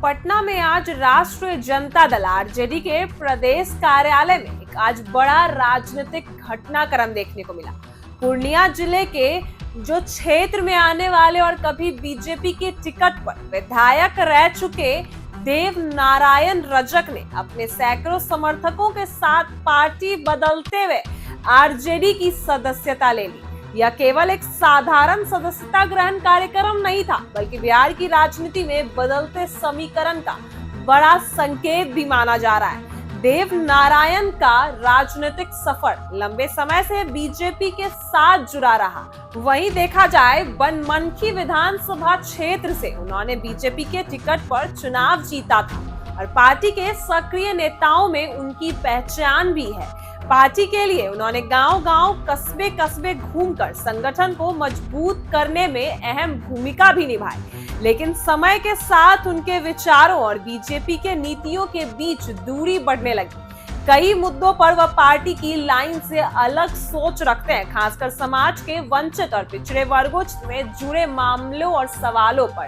पटना में आज राष्ट्रीय जनता दल आरजेडी के प्रदेश कार्यालय में एक आज बड़ा राजनीतिक घटनाक्रम देखने को मिला। पूर्णिया जिले के जो क्षेत्र में आने वाले और कभी बीजेपी के टिकट पर विधायक रह चुके देव नारायण रजक ने अपने सैकड़ों समर्थकों के साथ पार्टी बदलते हुए आरजेडी की सदस्यता ले ली। यह केवल एक साधारण सदस्यता ग्रहण कार्यक्रम नहीं था, बल्कि बिहार की राजनीति में बदलते समीकरण का बड़ा संकेत भी माना जा रहा है। देव नारायण का राजनीतिक सफर लंबे समय से बीजेपी के साथ जुड़ा रहा। वहीं देखा जाए बनमनखी विधानसभा क्षेत्र से उन्होंने बीजेपी के टिकट पर चुनाव जीता था और पार्टी के सक्रिय नेताओं में उनकी पहचान भी है। पार्टी के लिए उन्होंने गांव-गांव, कस्बे-कस्बे घूमकर संगठन को मजबूत करने में अहम भूमिका भी निभाई। लेकिन समय के साथ उनके विचारों और बीजेपी के नीतियों के बीच दूरी बढ़ने लगी। कई मुद्दों पर वह पार्टी की लाइन से अलग सोच रखते हैं, खासकर समाज के वंचित और पिछड़े वर्गों में जुड़े मामलों और सवालों पर।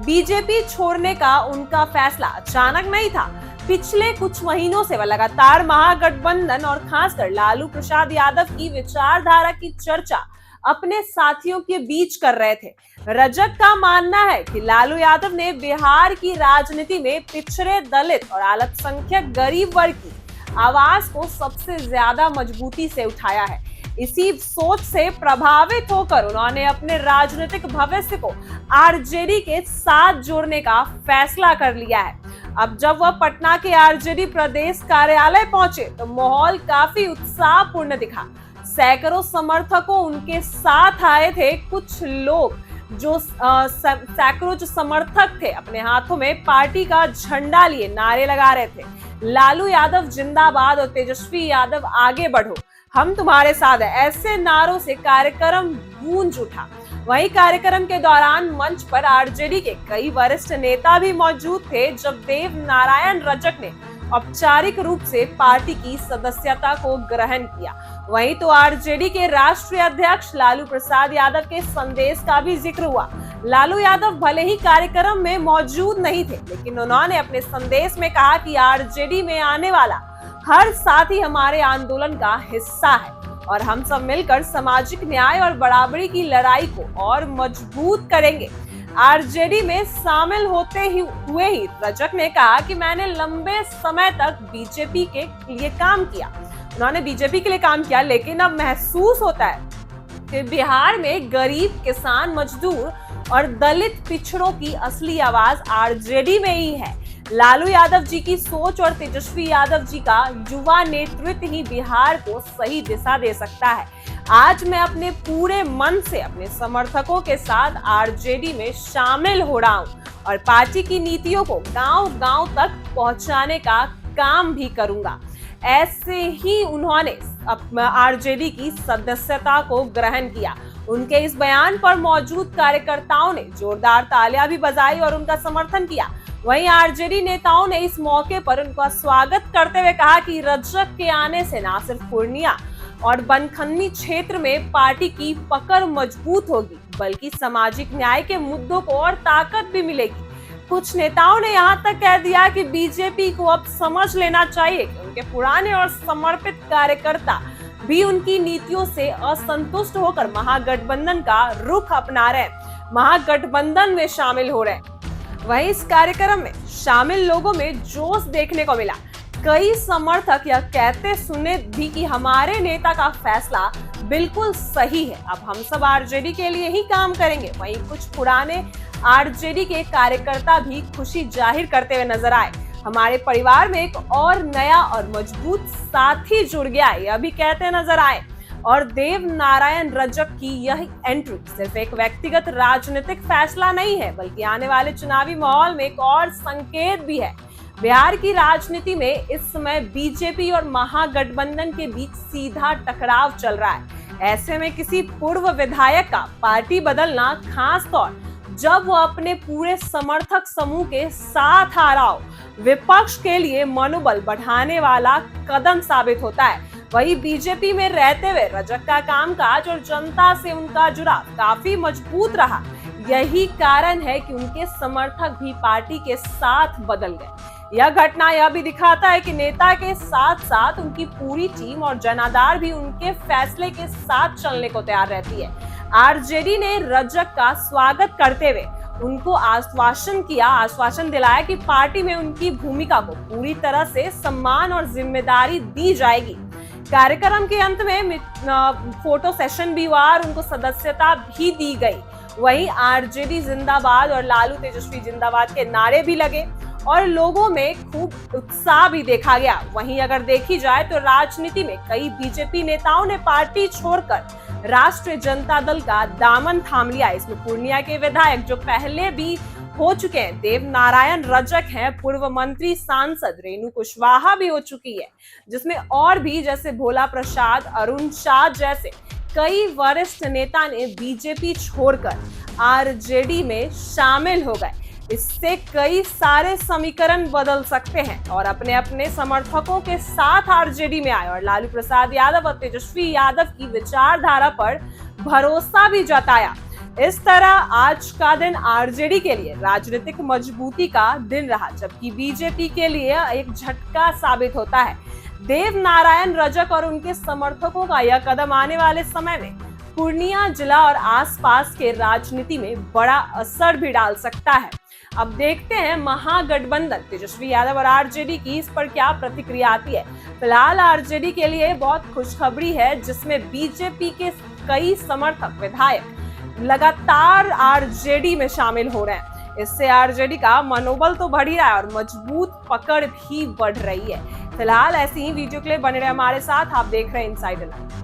बीजेपी छोड़ने का उनका फैसला अचानक नहीं था। पिछले कुछ महीनों से वह लगातार महागठबंधन और खासकर लालू प्रसाद यादव की विचारधारा की चर्चा अपने साथियों के बीच कर रहे थे। रजक का मानना है कि लालू यादव ने बिहार की राजनीति में पिछड़े, दलित और अल्पसंख्यक गरीब वर्ग की आवाज को सबसे ज्यादा मजबूती से उठाया है। इसी सोच से प्रभावित होकर उन्होंने अपने राजनीतिक भविष्य को आरजेडी के साथ जोड़ने का फैसला कर लिया है। अब जब वह पटना के आरजेडी प्रदेश कार्यालय पहुंचे तो माहौल काफी उत्साहपूर्ण दिखा। सैकड़ों समर्थकों उनके साथ आए थे। कुछ लोग सैकड़ों जो समर्थक थे अपने हाथों में पार्टी का झंडा लिए नारे लगा रहे थे, लालू यादव जिंदाबाद और तेजस्वी यादव आगे बढ़ो, हम तुम्हारे साथ हैं। ऐसे नारों से कार्यक्रम गूंज उठा। वहीं कार्यक्रम के दौरान मंच पर आरजेडी के कई वरिष्ठ नेता भी मौजूद थे। जब देव नारायण रजक ने औपचारिक रूप से पार्टी की सदस्यता को ग्रहण किया, वहीं तो आरजेडी के राष्ट्रीय अध्यक्ष लालू प्रसाद यादव के संदेश का भी जिक्र हुआ। लालू यादव भले ही कार्यक्रम में मौजूद नहीं थे, लेकिन उन्होंने अपने संदेश में कहा कि आरजेडी में आने वाला हर साथी हमारे आंदोलन का हिस्सा है और हम सब मिलकर सामाजिक न्याय और बराबरी की लड़ाई को और मजबूत करेंगे। आरजेडी में शामिल होते हुए ही रजक ने कहा कि मैंने लंबे समय तक बीजेपी के लिए काम किया। उन्होंने बीजेपी के लिए काम किया, लेकिन अब महसूस होता है कि बिहार में गरीब, किसान, मजदूर और दलित पिछड़ों की असली आवाज आरजेडी में ही है। लालू यादव जी की सोच और तेजस्वी यादव जी का युवा नेतृत्व ही बिहार को सही दिशा दे सकता है। आज मैं अपने पूरे मन से अपने समर्थकों के साथ आरजेडी में शामिल हो रहा हूं और पार्टी की नीतियों को गांव-गांव तक पहुंचाने का काम भी करूंगा। ऐसे ही उन्होंने आरजेडी की सदस्यता को ग्रहण किया। उनके इस बयान पर मौजूद कार्यकर्ताओं ने जोरदार तालियां भी बजाई और उनका समर्थन किया। वहीं आरजेडी नेताओं ने इस मौके पर उनका स्वागत करते हुए कहा कि रजक के आने से न सिर्फ पूर्णिया और बनखन्नी क्षेत्र में पार्टी की पकड़ मजबूत होगी, बल्कि सामाजिक न्याय के मुद्दों को और ताकत भी मिलेगी। कुछ नेताओं ने यहाँ तक कह दिया कि बीजेपी को अब समझ लेना चाहिए कि उनके पुराने और समर्पित कार्यकर्ता भी उनकी नीतियों से असंतुष्ट होकर महागठबंधन का रुख अपना रहे, महागठबंधन में शामिल हो रहे। वहीं इस कार्यक्रम में शामिल लोगों में जोश देखने को मिला। कई समर्थक यह कहते सुने भी कि हमारे नेता का फैसला बिल्कुल सही है, अब हम सब आरजेडी के लिए ही काम करेंगे। वहीं कुछ पुराने आरजेडी के कार्यकर्ता भी खुशी जाहिर करते हुए नजर आए। हमारे परिवार में एक और नया और मजबूत साथी जुड़ गया, यह भी कहते नजर आए। और देव नारायण रजक की यह एंट्री सिर्फ एक व्यक्तिगत राजनीतिक फैसला नहीं है, बल्कि आने वाले चुनावी माहौल में एक और संकेत भी है। बिहार की राजनीति में इस समय बीजेपी और महागठबंधन के बीच सीधा टकराव चल रहा है। ऐसे में किसी पूर्व विधायक का पार्टी बदलना, खास तौर जब वो अपने पूरे समर्थक समूह के साथ आ रहा हो, विपक्ष के लिए मनोबल बढ़ाने वाला कदम साबित होता है। वहीं बीजेपी में रहते हुए रजक का कामकाज और जनता से उनका जुड़ाव काफी मजबूत रहा। यही कारण है कि उनके समर्थक भी पार्टी के साथ बदल गए। यह घटना यह भी दिखाता है कि नेता के साथ साथ उनकी पूरी टीम और जनाधार भी उनके फैसले के साथ चलने को तैयार रहती है। आरजेडी ने रजक का स्वागत करते हुए उनको आश्वासन दिलाया कि पार्टी में उनकी भूमिका को पूरी तरह से सम्मान और जिम्मेदारी दी जाएगी। कार्यक्रम के अंत में फोटो सेशन भी हुआ और उनको सदस्यता भी दी गई। वहीं आरजेडी जिंदाबाद और लालू तेजस्वी जिंदाबाद के नारे भी लगे और लोगों में खूब उत्साह भी देखा गया। वहीं अगर देखी जाए तो राजनीति में कई बीजेपी नेताओं ने पार्टी छोड़कर राष्ट्रीय जनता दल का दामन थाम लिया। इसमें पूर्णिया के विधायक जो पहले भी हो चुके हैं, देव नारायण रजक हैं, पूर्व मंत्री सांसद रेणु कुशवाहा भी हो चुकी है, जिसमें और भी जैसे भोला प्रसाद, अरुण शाह जैसे कई वरिष्ठ नेता ने बीजेपी छोड़कर आरजेडी में शामिल हो गए। इससे कई सारे समीकरण बदल सकते हैं और अपने अपने समर्थकों के साथ आरजेडी में आए और लालू प्रसाद यादव और तेजस्वी यादव की विचारधारा पर भरोसा भी जताया। इस तरह आज का दिन आरजेडी के लिए राजनीतिक मजबूती का दिन रहा, जबकि बीजेपी के लिए एक झटका साबित होता है। देव नारायण रजक और उनके समर्थकों का यह कदम आने वाले समय में पूर्णिया जिला और आसपास के राजनीति में बड़ा असर भी डाल सकता है। अब देखते हैं महागठबंधन तेजस्वी यादव और आरजेडी की इस पर क्या प्रतिक्रिया आती है। फिलहाल आरजेडी के लिए बहुत खुशखबरी है, जिसमें बीजेपी के कई समर्थक विधायक लगातार आरजेडी में शामिल हो रहे हैं। इससे आरजेडी का मनोबल तो बढ़ ही रहा है और मजबूत पकड़ भी बढ़ रही है। फिलहाल ऐसी ही वीडियो के लिए बने रहे हमारे साथ। आप देख रहे हैं इनसाइडर लाइव।